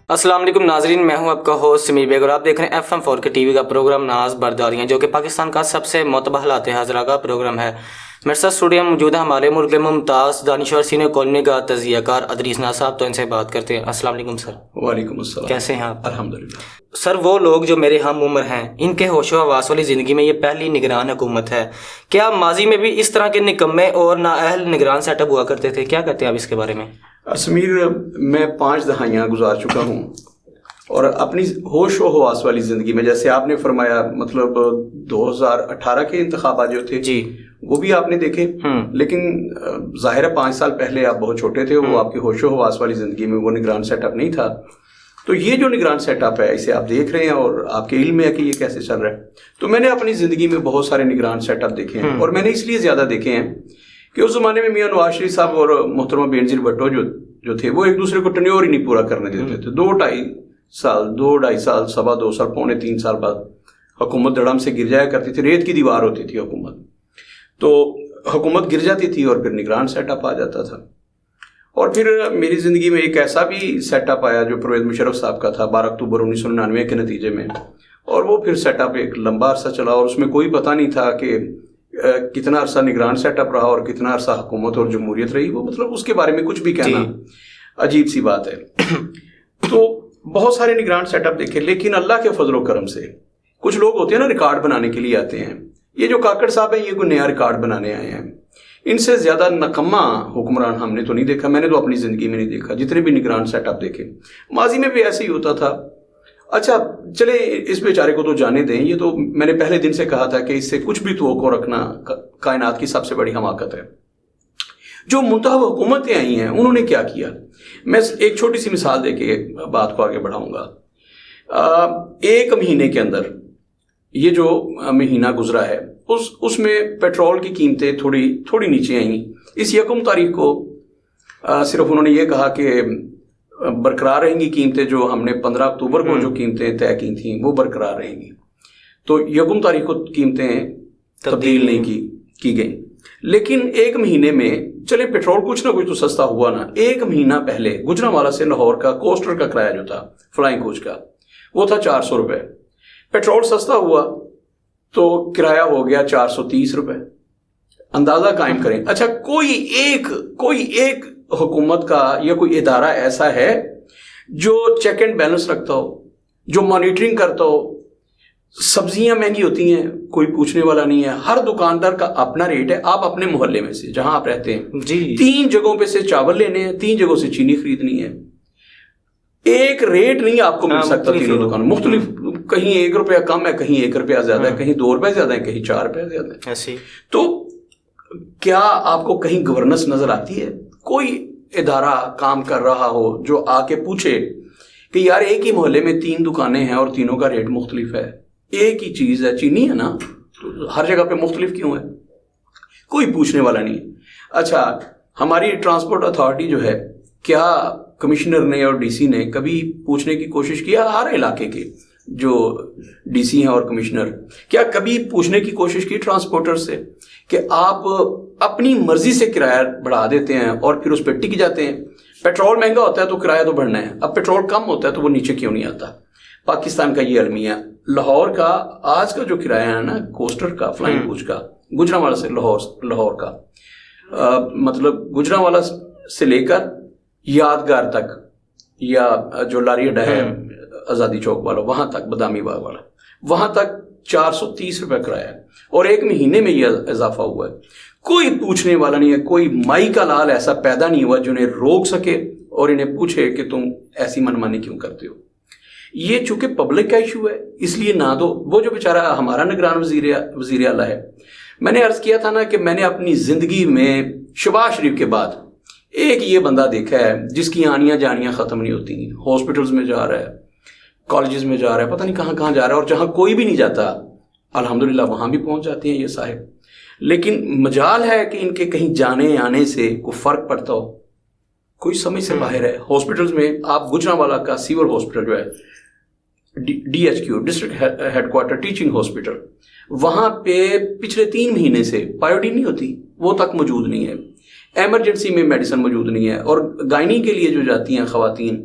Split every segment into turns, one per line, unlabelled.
السلام علیکم ناظرین، میں ہوں آپ کا ہوسٹ سمیر بیگ اور آپ دیکھ رہے ہیں FM4 کے ٹی وی کا پروگرام ناز برداریاں، جو کہ پاکستان کا سب سے معتبر حالات حاضرہ کا پروگرام ہے۔ میرے ساتھ اسٹوڈیو میں موجود ہے ہمارے ملک ممتاز دانشور سینئر کالونی کا تجزیہ کار ادریس ناز صاحب، تو ان سے بات کرتے ہیں۔ السلام علیکم سر۔
وعلیکم السلام۔
کیسے ہیں آپ؟
الحمدللہ۔
سر، وہ لوگ جو میرے ہم عمر ہیں، ان کے ہوش و حواس والی زندگی میں یہ پہلی نگران حکومت ہے۔ کیا ماضی میں بھی اس طرح کے نکمے اور نااہل نگران سیٹ اپ ہوا کرتے تھے؟ کیا کہتے ہیں آپ اس کے بارے میں؟
سمیر، میں 5 دہائیاں گزار چکا ہوں اور اپنی ہوش و حواس والی زندگی میں، جیسے آپ نے فرمایا، مطلب 2018 کے انتخابات جو تھے
جی
وہ بھی آپ نے دیکھے، لیکن ظاہر ہے 5 سال پہلے آپ بہت چھوٹے تھے، وہ آپ کی ہوش و حواس والی زندگی میں وہ نگران سیٹ اپ نہیں تھا۔ تو یہ جو نگران سیٹ اپ ہے، اسے آپ دیکھ رہے ہیں اور آپ کے علم میں ہے کہ یہ کیسے چل رہا ہے۔ تو میں نے اپنی زندگی میں بہت سارے نگران سیٹ اپ دیکھے ہیں، اور میں نے اس لیے زیادہ دیکھے ہیں کہ اس زمانے میں میاں نواز شریف صاحب اور محترمہ بینظیر بھٹو جو تھے، وہ ایک دوسرے کو ٹنیور ہی نہیں پورا کرنے دیتے تھے۔ 2-2.5 سال، 2-2.5 سال، 2.25 سال، 2.25 سال بعد حکومت دڑم سے گر جایا کرتی تھی، ریت کی دیوار ہوتی تھی حکومت، تو حکومت گر جاتی تھی اور پھر نگران سیٹ اپ آ جاتا تھا۔ اور پھر میری زندگی میں ایک ایسا بھی سیٹ اپ آیا جو پرویز مشرف صاحب کا تھا 12 اکتوبر 1999 کے نتیجے میں، اور وہ پھر سیٹ اپ ایک لمبا عرصہ چلا، اور اس میں کوئی پتہ نہیں تھا کہ کتنا عرصہ نگران سیٹ اپ رہا اور کتنا عرصہ حکومت اور جمہوریت رہی۔ وہ مطلب اس کے بارے میں کچھ بھی کہنا عجیب سی بات ہے۔ تو بہت سارے نگران سیٹ اپ دیکھے، لیکن اللہ کے فضل و کرم سے کچھ لوگ ہوتے ہیں نا، ریکارڈ بنانے کے لیے آتے ہیں۔ یہ جو کاکڑ صاحب ہیں، یہ کوئی نیا ریکارڈ بنانے آئے ہیں۔ ان سے زیادہ نکما حکمران ہم نے تو نہیں دیکھا، میں نے تو اپنی زندگی میں نہیں دیکھا، جتنے بھی نگران سیٹ اپ دیکھے۔ ماضی میں بھی ایسے ہی ہوتا تھا۔ اچھا چلے اس بیچارے کو تو جانے دیں، یہ تو میں نے پہلے دن سے کہا تھا کہ اس سے کچھ بھی توقع رکھنا کائنات کی سب سے بڑی حماقت ہے۔ جو منتخب حکومتیں آئی ہیں، انہوں نے کیا کیا؟ میں ایک چھوٹی سی مثال دے کے بات کو آگے بڑھاؤں گا۔ 1 مہینے کے اندر یہ جو مہینہ گزرا ہے، اس میں پیٹرول کی قیمتیں تھوڑی نیچے آئیں۔ اس 1 تاریخ کو صرف انہوں نے یہ کہا کہ برقرار رہیں گی قیمتیں، جو ہم نے 15 اکتوبر کو جو قیمتیں طے کی تھیں وہ برقرار رہیں گی۔ تو 1 تاریخ کو قیمتیں تبدیل نہیں کی گئیں، لیکن 1 مہینے میں چلے پیٹرول کچھ نہ کچھ تو سستا ہوا نا۔ 1 مہینہ پہلے گجرانوالہ سے لاہور کا کوسٹر کا کرایہ جو تھا فلائنگ کوچ کا، وہ تھا 400 روپے۔ پیٹرول سستا ہوا تو کرایہ ہو گیا 430 روپے۔ اندازہ قائم کریں۔ اچھا، کوئی ایک حکومت کا یا کوئی ادارہ ایسا ہے جو چیک اینڈ بیلنس رکھتا ہو، جو مانیٹرنگ کرتا ہو؟ سبزیاں مہنگی ہوتی ہیں، کوئی پوچھنے والا نہیں ہے، ہر دکاندار کا اپنا ریٹ ہے۔ آپ اپنے محلے میں سے جہاں آپ رہتے ہیں، 3 جگہوں پہ سے چاول لینے ہیں، 3 جگہوں سے چینی خریدنی ہے، ایک ریٹ نہیں آپ کو مل سکتا تینوں دکانوں مختلف۔ کہیں 1 روپیہ کم ہے، کہیں 1 روپیہ زیادہ ہے، کہیں 2 روپے زیادہ ہے، کہیں 4 روپے زیادہ ہے۔ تو کیا آپ کو کہیں گورننس نظر آتی ہے؟ کوئی ادارہ کام کر رہا ہو جو آ کے پوچھے کہ یار ایک ہی محلے میں 3 دکانیں ہیں اور تینوں کا ریٹ مختلف ہے، ایک ہی چیز ہے، چینی ہے نا، تو ہر جگہ پہ مختلف کیوں ہے؟ کوئی پوچھنے والا نہیں۔ اچھا، ہماری ٹرانسپورٹ اتھارٹی جو ہے، کیا کمشنر نے اور ڈی سی نے کبھی پوچھنے کی کوشش کیا؟ ہر علاقے کے جو ڈی سی ہیں اور کمشنر، کیا کبھی پوچھنے کی کوشش کی ٹرانسپورٹر سے کہ آپ اپنی مرضی سے کرایہ بڑھا دیتے ہیں اور پھر اس پہ ٹک جاتے ہیں؟ پیٹرول مہنگا ہوتا ہے تو کرایہ تو بڑھنا ہے، اب پیٹرول کم ہوتا ہے تو وہ نیچے کیوں نہیں آتا؟ پاکستان کا یہ المیہ۔ لاہور کا آج کا جو کرایہ ہے نا کوسٹر کا، فلائنگ کوچ کا، گجرانوالہ سے لاہور کا، مطلب گجرانوالہ سے لے کر یادگار تک، یا جو لاری اڈا ہے آزادی چوک والا وہاں تک، بادامی باغ والا وہاں تک 430 روپے کرایہ ہے، اور 1 مہینے میں یہ اضافہ ہوا ہے۔ کوئی پوچھنے والا نہیں ہے، کوئی مائی کا لال ایسا پیدا نہیں ہوا جو انہیں روک سکے اور انہیں پوچھے کہ تم ایسی منمانی کیوں کرتے ہو۔ یہ چونکہ پبلک کا ایشو ہے، اس لیے نہ تو وہ جو بیچارہ ہمارا نگران وزیر اعلیٰ ہے، میں نے عرض کیا تھا نا کہ میں نے اپنی زندگی میں شہباز شریف کے بعد ایک یہ بندہ دیکھا ہے جس کی آنیاں جانیاں ختم نہیں ہوتی ہیں۔ ہاسپٹلز میں جا رہا ہے، کالجز میں جا رہا ہے، پتہ نہیں کہاں کہاں جا رہا ہے، اور جہاں کوئی بھی نہیں جاتا الحمدللہ وہاں بھی پہنچ جاتے ہیں یہ صاحب۔ لیکن مجال ہے کہ ان کے کہیں جانے آنے سے کوئی فرق پڑتا ہو؟ کوئی سمجھ سے باہر ہے۔ ہاسپٹلز میں آپ گجرانوالہ کا سیور ہاسپٹل جو ہے، DHQ district head quarter teaching hospital, وہاں پہ پچھلے 3 مہینے سے پایوڈی نہیں ہوتی، وہ تک موجود نہیں ہے۔ ایمرجنسی میں میڈیسن موجود نہیں ہے، اور گائنی کے لیے جو جاتی ہیں خواتین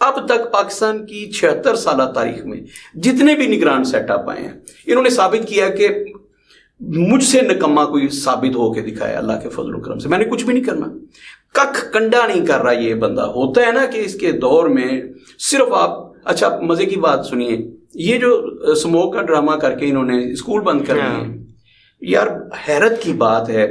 اب تک پاکستان کی 76 سالہ تاریخ میں جتنے بھی نگران سیٹ اپ آئے ہیں انہوں نے ثابت کیا کہ مجھ سے نکما کوئی ثابت ہو کے دکھایا اللہ کے فضل و کرم سے. میں نے کچھ بھی نہیں کرنا, ککھ کنڈا نہیں کر رہا یہ بندہ. ہوتا ہے نا کہ اس کے دور میں صرف آپ, اچھا مزے کی بات سنیے, یہ جو اسموک کا ڈرامہ کر کے انہوں نے اسکول بند کر دیے, یار حیرت کی بات ہے.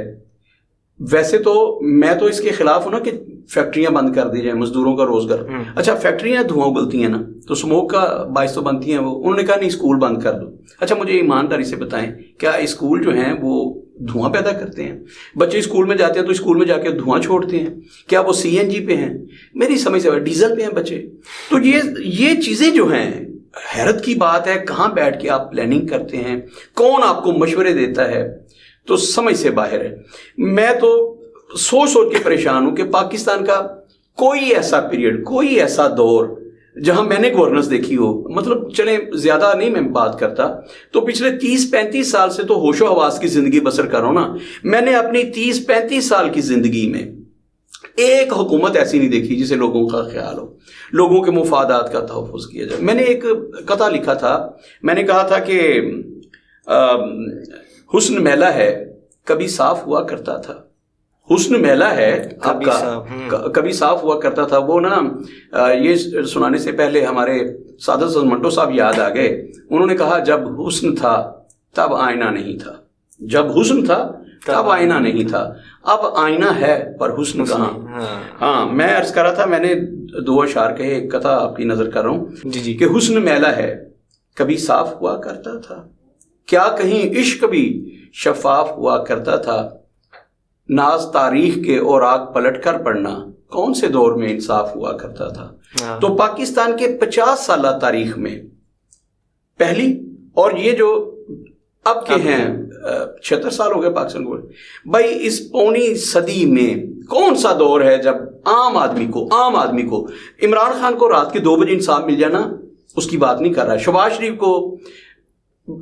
ویسے تو میں تو اس کے خلاف ہوں نا کہ فیکٹریاں بند کر دی جائیں, مزدوروں کا روزگار. اچھا فیکٹریاں دھواں اگلتی ہیں نا, تو اسموک کا باعث تو بنتی ہیں وہ. انہوں نے کہا نہیں اسکول بند کر دو. اچھا مجھے ایمانداری سے بتائیں, کیا اسکول جو ہیں وہ دھواں پیدا کرتے ہیں؟ بچے اسکول میں جاتے ہیں تو اسکول میں جا کے دھواں چھوڑتے ہیں. کیا وہ CNG پہ ہیں؟ میری سمجھ سے ڈیزل پہ ہیں بچے. تو یہ چیزیں جو ہیں, حیرت کی بات ہے, کہاں بیٹھ کے آپ پلاننگ کرتے ہیں, کون آپ کو مشورے دیتا ہے, تو سمجھ سے باہر ہے. میں تو سوچ کے پریشان ہوں کہ پاکستان کا کوئی ایسا پیریڈ, کوئی ایسا دور جہاں میں نے گورننس دیکھی ہو, مطلب چلیں زیادہ نہیں میں بات کرتا, تو پچھلے 30-35 سال سے تو ہوش و حواس کی زندگی بسر کر رہا ہوں نا. میں نے اپنی 30-35 سال کی زندگی میں ایک حکومت ایسی نہیں دیکھی جسے لوگوں کا خیال ہو, لوگوں کے مفادات کا تحفظ کیا جائے. میں نے ایک قطعہ لکھا تھا, میں نے کہا تھا کہ حسن میلہ ہے کبھی صاف ہوا کرتا تھا. حسن میلہ ہے آپ کا کبھی صاف ہوا کرتا تھا. وہ نا یہ سنانے سے پہلے ہمارے سعادت حسن منٹو صاحب یاد آ گئے. انہوں نے کہا جب حسن تھا تب آئینہ نہیں تھا, جب حسن تھا تب آئینہ نہیں تھا, اب آئینہ ہے پر حسن کہاں. ہاں میں عرض کر رہا تھا, میں نے 2 اشعار کہے, ایک قطعہ آپ کی نظر کر رہا ہوں کہ حسن میلہ ہے کبھی صاف ہوا کرتا تھا, کیا کہیں عشق بھی شفاف ہوا کرتا تھا, ناز تاریخ کے اوراق پلٹ کر پڑھنا کون سے دور میں انصاف ہوا کرتا تھا. تو پاکستان کے 50 سالہ تاریخ میں پہلی, اور یہ جو اب کے ہیں 76 سال ہو گئے پاکستان کو, بھائی اس پونی صدی میں کون سا دور ہے جب عام آدمی کو عمران خان کو رات کے 2 بجے انصاف مل جانا اس کی بات نہیں کر رہا, شہباز شریف کو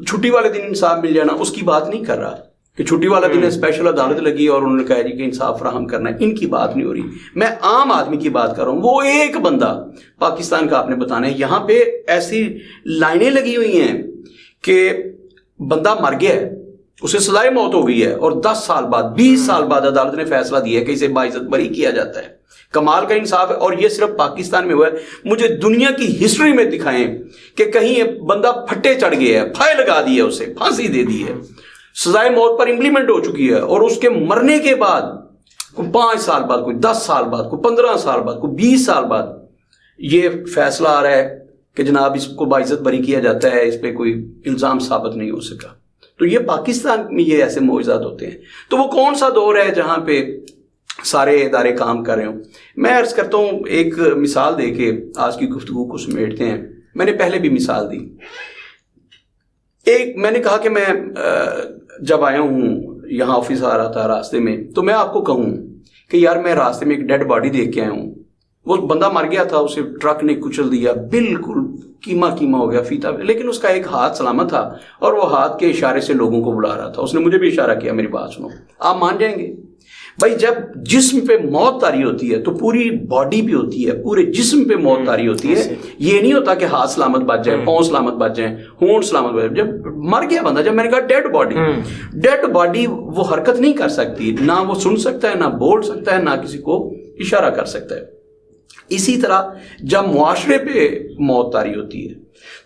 چھٹی والے دن انصاف مل جانا اس کی بات نہیں کر رہا کہ چھٹی والا دن اسپیشل عدالت لگی اور انہوں نے کہا جی کہ انصاف فراہم کرنا ہے, ان کی بات نہیں ہو رہی. میں عام آدمی کی بات کر رہا ہوں. وہ ایک بندہ پاکستان کا آپ نے بتانا ہے, یہاں پہ ایسی لائنیں لگی ہوئی ہیں کہ بندہ مر گیا ہے, اسے سزائے موت ہو گئی ہے, اور 10 سال بعد 20 سال بعد عدالت نے فیصلہ دیا ہے کہ اسے باعزت بری کیا جاتا ہے. کمال کا انصاف ہے, اور یہ صرف پاکستان میں ہوا ہے. مجھے دنیا کی ہسٹری میں دکھائیں کہ کہیں بندہ پھٹے چڑھ گیا ہے, پھائے لگا دی ہے, اسے پھانسی دے دی ہے, سزائے موت پر امپلیمنٹ ہو چکی ہے, اور اس کے مرنے کے بعد کوئی 5 سال بعد, کوئی 10 سال بعد, کوئی 15 سال بعد, کوئی 20 سال بعد یہ فیصلہ آ رہا ہے کہ جناب اس کو باعزت بری کیا جاتا ہے, اس پہ کوئی الزام ثابت نہیں ہو سکا. تو یہ پاکستان میں یہ ایسے معجزات ہوتے ہیں. تو وہ کون سا دور ہے جہاں پہ سارے ادارے کام کر رہے ہوں؟ میں عرض کرتا ہوں, ایک مثال دے کے آج کی گفتگو کو سمیٹتے ہیں. میں نے پہلے بھی مثال دی. ایک میں نے کہا کہ میں جب آیا ہوں یہاں آفس آ رہا تھا راستے میں, تو میں آپ کو کہوں کہ یار میں راستے میں ایک ڈیڈ باڈی دیکھ کے آیا ہوں. وہ بندہ مر گیا تھا, اسے ٹرک نے کچل دیا, بالکل کیما ہو گیا فیتا, لیکن اس کا ایک ہاتھ سلامت تھا, اور وہ ہاتھ کے اشارے سے لوگوں کو بلا رہا تھا. اس نے مجھے بھی اشارہ کیا, میری بات سنو. آپ مان جائیں گے بھائی, جب جسم پہ موت طاری ہوتی ہے تو پوری باڈی پہ ہوتی ہے, پورے جسم پہ موت طاری ہوتی ہے. یہ نہیں ہوتا کہ ہاتھ سلامت بچ جائے, پاؤں سلامت بچ جائیں, ہونٹ سلامت بچ جائے. جب مر گیا بندہ, جب میں نے کہا ڈیڈ باڈی وہ حرکت نہیں کر سکتی, نہ وہ سن سکتا ہے, نہ بول سکتا ہے, نہ کسی کو اشارہ کر سکتا ہے. اسی طرح جب معاشرے پہ موت طاری ہوتی ہے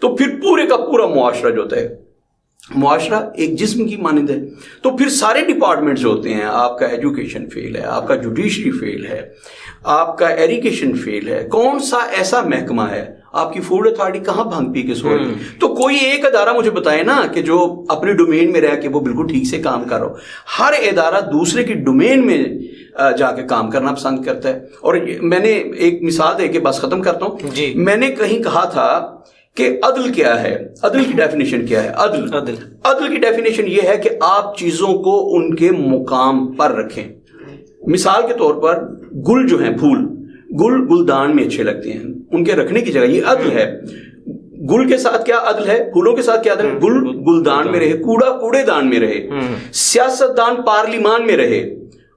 تو پھر پورے کا پورا معاشرہ جو ہوتا ہے, معاشرہ ایک جسم کی مانند ہے. تو پھر سارے ڈپارٹمنٹس ہوتے ہیں, آپ کا ایجوکیشن فیل ہے, آپ کا جوڈیشری فیل ہے, آپ کا ایریگیشن فیل ہے, کون سا ایسا محکمہ ہے, آپ کی فوڈ اتھارٹی کہاں بھنگ پی کے سو رہی. تو کوئی ایک ادارہ مجھے بتائے نا کہ جو اپنے ڈومین میں رہ کے وہ بالکل ٹھیک سے کام کر رہا ہو. ہر ادارہ دوسرے کی ڈومین میں جا کے کام کرنا پسند کرتا ہے. اور میں نے ایک مثال دے کے بس ختم کرتا ہوں. میں نے کہیں کہا تھا کہ عدل کیا ہے, عدل کی ڈیفینیشن کیا ہے. عدل کی ڈیفینیشن یہ ہے کہ آپ چیزوں کو ان کے مقام پر رکھیں. مثال کے طور پر گل جو ہیں, پھول, گلدان میں اچھے لگتے ہیں, ان کے رکھنے کی جگہ, یہ عدل ہے. گل کے ساتھ کیا عدل ہے, پھولوں کے ساتھ کیا عدل ہے, گلدان میں رہے, کوڑے دان میں رہے, سیاست دان پارلیمان میں رہے,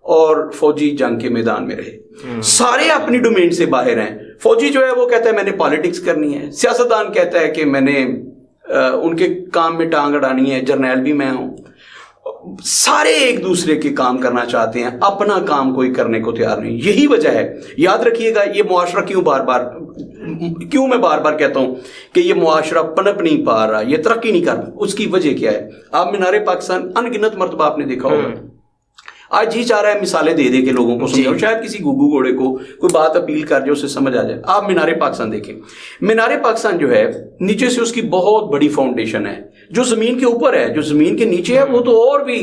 اور فوجی جنگ کے میدان میں رہے. سارے اپنی ڈومین سے باہر ہیں. فوجی جو ہے وہ کہتا ہے میں نے پالیٹکس کرنی ہے, سیاستدان کہتا ہے کہ میں نے ان کے کام میں ٹانگ اڑانی ہے, جرنیل بھی میں ہوں. سارے ایک دوسرے کے کام کرنا چاہتے ہیں, اپنا کام کوئی کرنے کو تیار نہیں. یہی وجہ ہے, یاد رکھیے گا, یہ معاشرہ کیوں میں بار بار کہتا ہوں کہ یہ معاشرہ پنپ نہیں پا رہا, یہ ترقی نہیں کر رہا. اس کی وجہ کیا ہے؟ آپ مینار پاکستان ان گنت مرتبہ آپ نے دیکھا ہوگا, آج جی چاہ رہا ہے مثالیں دے دے کے لوگوں کو سمجھاؤ, شاید کسی گوگو گھوڑے کو کوئی بات اپیل کر جائے, اسے سمجھ آ جائے. آپ مینار پاکستان دیکھیں, مینار پاکستان جو ہے نیچے سے اس کی بہت بڑی فاؤنڈیشن ہے, جو زمین کے اوپر ہے, جو زمین کے نیچے ہے وہ تو اور بھی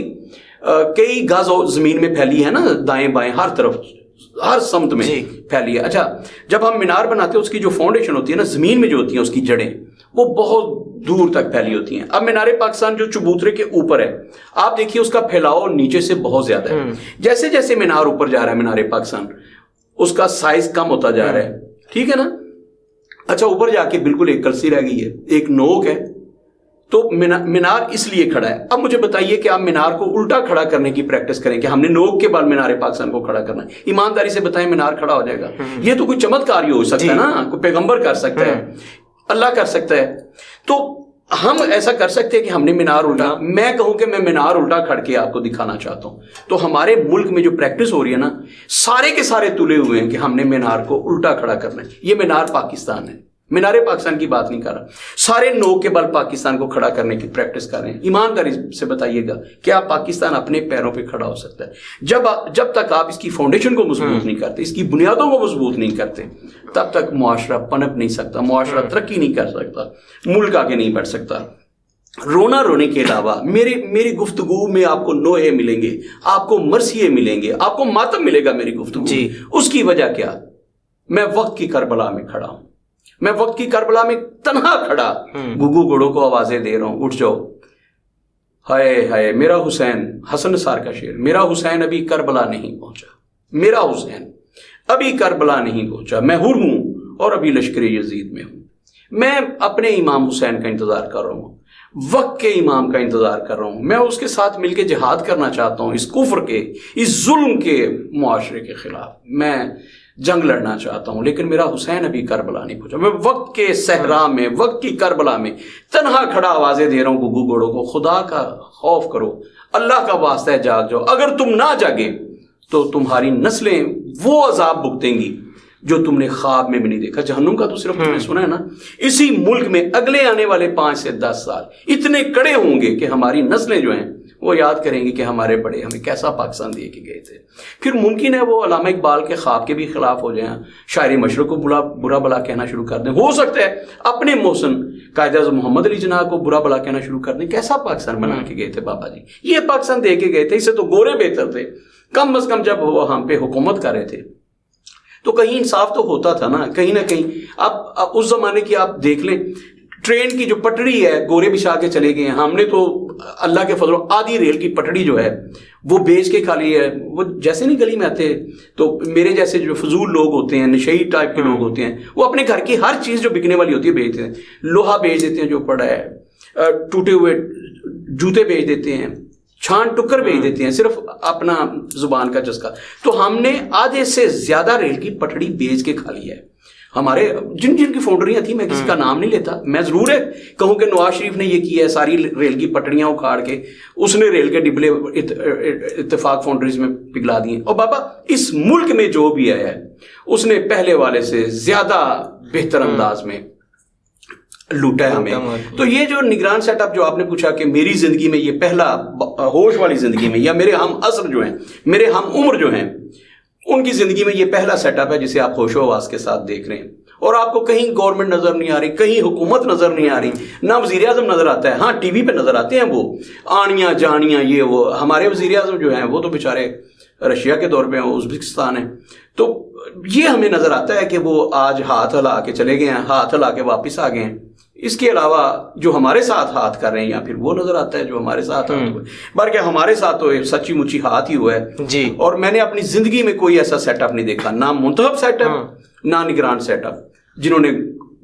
کئی گز زمین میں پھیلی ہے نا, دائیں بائیں ہر طرف ہر سمت میں پھیلی ہے. اچھا, جب ہم مینار بناتے ہیں اس کی جو فاؤنڈیشن ہوتی ہے نا, زمین میں جو ہوتی ہیں اس کی جڑیں, وہ بہت دور تک پھیلی ہوتی ہیں. اب مینار پاکستان جو چبوترے کے اوپر ہے, آپ دیکھیے اس کا پھیلاؤ نیچے سے بہت زیادہ ہے. جیسے جیسے مینار اوپر جا رہا ہے مینار پاکستان, اس کا سائز کم ہوتا جا رہا ہے, ٹھیک ہے نا. اچھا, اوپر جا کے بالکل ایک کرسی رہ گئی ہے, ایک نوک ہے, تو مینار اس لیے کھڑا ہے. اب مجھے بتائیے کہ آپ مینار کو الٹا کھڑا کرنے کی پریکٹس کریں کہ ہم نے نوک کے بعد مینار پاکستان کو کھڑا کرنا ہے, ایمانداری سے بتائیں مینار کھڑا ہو جائے گا؟ یہ تو کوئی چمتکار ہی ہو سکتا ہے نا, کوئی پیغمبر کر سکتا ہے, اللہ کر سکتا ہے. تو ہم ایسا کر سکتے ہیں کہ ہم نے مینار الٹا, میں کہوں کہ میں مینار الٹا کھڑ کے آپ کو دکھانا چاہتا ہوں. تو ہمارے ملک میں جو پریکٹس ہو رہی ہے نا, سارے کے سارے تلے ہوئے ہیں کہ ہم نے مینار کو الٹا کھڑا کرنا ہے. یہ مینار پاکستان ہے, مینار پاکستان کی بات نہیں کر رہا. سارے نوک کے بل پاکستان کو کھڑا کرنے کی پریکٹس کر رہے ہیں. ایمانداری سے بتائیے گا کیا پاکستان اپنے پیروں پہ کھڑا ہو سکتا ہے؟ جب تک آپ اس کی فاؤنڈیشن کو مضبوط نہیں کرتے, اس کی بنیادوں کو مضبوط نہیں کرتے, تب تک معاشرہ پنپ نہیں سکتا, معاشرہ ترقی نہیں کر سکتا, ملک آگے نہیں بڑھ سکتا. رونا رونے کے علاوہ میری گفتگو میں آپ کو نوحے ملیں گے, آپ کو مرثیے ملیں گے, آپ کو ماتم ملے گا میری گفتگو. اس کی وجہ کیا؟ میں وقت کی کربلا میں کھڑا ہوں, میں وقت کی کربلا میں تنہا کھڑا گگو گھوڑوں کو آوازیں دے رہا ہوں, اٹھ جاؤ, ہائے ہائے میرا حسین. حسن نثار کا شعر, میرا حسین ابھی کربلا نہیں پہنچا, میرا حسین ابھی کربلا نہیں پہنچا, میں حر ہوں اور ابھی لشکر یزید میں ہوں. میں اپنے امام حسین کا انتظار کر رہا ہوں, وقت کے امام کا انتظار کر رہا ہوں. میں اس کے ساتھ مل کے جہاد کرنا چاہتا ہوں, اس کفر کے, اس ظلم کے معاشرے کے خلاف میں جنگ لڑنا چاہتا ہوں. لیکن میرا حسین ابھی کربلا نہیں پہنچا. میں وقت کے صحرا میں, وقت کی کربلا میں تنہا کھڑا آوازیں دے رہا ہوں گگو گھوڑوں کو, خدا کا خوف کرو, اللہ کا واسطہ ہے, جاگ جاؤ. اگر تم نہ جاگے تو تمہاری نسلیں وہ عذاب بھگتیں گی جو تم نے خواب میں بھی نہیں دیکھا. جہنم کا تو صرف تم نے سنا ہے نا. اسی ملک میں اگلے آنے والے 5 سے 10 سال اتنے کڑے ہوں گے کہ ہماری نسلیں جو ہیں وہ یاد کریں گی کہ ہمارے بڑے ہمیں کیسا پاکستان دے کے گئے تھے. پھر ممکن ہے وہ علامہ اقبال کے خواب کے بھی خلاف ہو جائیں, شاعر مشرق کو برا بلا کہنا شروع کر دیں. ہو سکتا ہے اپنے محسن قائد اعظم محمد علی جناح کو برا بلا کہنا شروع کر دیں. کیسا پاکستان بنا کے گئے تھے بابا جی, یہ پاکستان دے کے گئے تھے, اس سے تو گورے بہتر تھے. کم از کم جب وہ ہم پہ حکومت کر رہے تھے تو کہیں انصاف تو ہوتا تھا نا, کہیں نہ کہیں. اب اس زمانے کی آپ دیکھ لیں, ٹرین کی جو پٹڑی ہے گورے بچھا کے چلے گئے ہیں. ہم نے تو اللہ کے فضل آدھی ریل کی پٹڑی جو ہے وہ بیچ کے کھا لی ہے. وہ جیسے نہیں گلی میں آتے تو میرے جیسے جو فضول لوگ ہوتے ہیں, نشئی ٹائپ کے لوگ ہوتے ہیں, وہ اپنے گھر کی ہر چیز جو بکنے والی ہوتی ہے بیچتے ہیں. لوہا بیچ دیتے ہیں جو پڑا ہے, ٹوٹے ہوئے جوتے بیچ دیتے ہیں, چھان ٹکر بیچ دیتے ہیں, صرف اپنا زبان کا چسکا. تو ہم نے آدھے سے زیادہ ریل کی پٹڑی بیچ کے کھا لی ہے. ہمارے جن کی فاؤنڈریاں تھیں, میں کسی کا نام نہیں لیتا, میں ضرور ہے کہوں کہ نواز شریف نے یہ کیا ہے, ساری ریل کی پٹڑیاں اکھاڑ کے اس نے ریل کے ڈبلے اتفاق فاؤنڈریز میں پگھلا دیے. اور بابا اس ملک میں جو بھی آیا ہے اس نے پہلے والے سے زیادہ بہتر انداز میں لوٹا ہے ہمیں. تو یہ جو نگران سیٹ اپ جو آپ نے پوچھا کہ میری زندگی میں یہ پہلا ہوش والی زندگی میں, یا میرے ہم عصر جو ہیں, میرے ہم عمر جو ہیں, ان کی زندگی میں یہ پہلا سیٹ اپ ہے جسے آپ ہوش و حواس کے ساتھ دیکھ رہے ہیں. اور آپ کو کہیں گورنمنٹ نظر نہیں آ رہی, کہیں حکومت نظر نہیں آ رہی, نہ وزیر اعظم نظر آتا ہے. ہاں ٹی وی پہ نظر آتے ہیں وہ آنیاں جانیاں, یہ وہ. ہمارے وزیر اعظم جو ہیں وہ تو بیچارے رشیا کے دور پہ ہیں, ازبکستان ہے. تو یہ ہمیں نظر آتا ہے کہ وہ آج ہاتھ ہلا کے چلے گئے ہیں, ہاتھ ہلا کے واپس آ گئے ہیں. اس کے علاوہ جو ہمارے ساتھ ہاتھ کر رہے ہیں, یا پھر وہ نظر آتا ہے جو ہمارے ساتھ ہاتھ ہوئے. بلکہ ہمارے ساتھ تو سچی مچی ہاتھ ہی ہوا ہے جی. اور میں نے اپنی زندگی میں کوئی ایسا سیٹ اپ نہیں دیکھا, نہ منتخب سیٹ اپ, نہ نگران سیٹ اپ, جنہوں نے